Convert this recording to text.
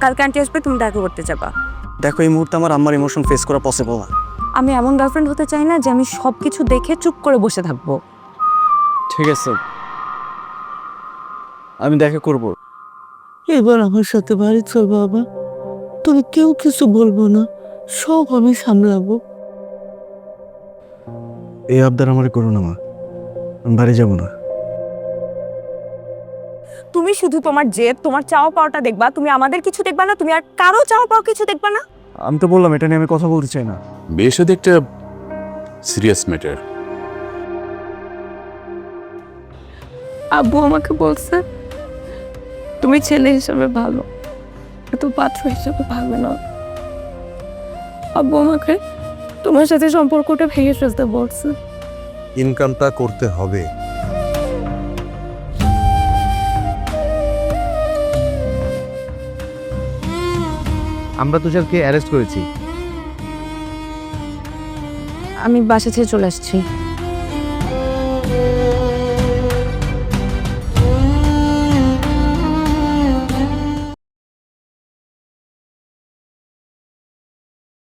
কালকে আন্টি আসবে, তুমি দেখা করতে যাবা। দেখো এই মুহূর্তে আমার আম্মার ইমোশন ফেস করা পসিবল না। আমি এমন গার্লফ্রেন্ড হতে চাই না যে আমি সব কিছু দেখে চুপ করে বসে থাকবো। ঠিক আছে, আমি দেখা করব। এবার আমার সাথে বাড়ি চল বাবা, তুমি কেউ কিছু বলবো না, সব আমি সামলাবো। এই আবদার আমার করো না মা, আমি বাড়ি যাব না। তুমি শুধু তোমার জেদ, তোমার চাওয়া পাওয়াটা দেখবা, তুমি আমাদের কিছু দেখবা না, তুমি আর কারো চাওয়া পাওয়া কিছু দেখবা না। আমি তো বললাম এটা নিয়ে আমি কথা বলতে চাই না। বিয়ে শাদী একটা সিরিয়াস ম্যাটার। আব্বু আমাকে বলছে তুমি ছেলে হিসেবে ভালো, কিন্তু পাত্র হিসেবে ভালো না। আব্বু আমাকে তোমার সাথে সম্পর্কটা ভেঙে ফেলতে বলছে। ইনকামটা করতে হবে। আমরা তুষারকে অ্যারেস্ট করেছি। আমি বাসা ছেড়ে চলে আসছি।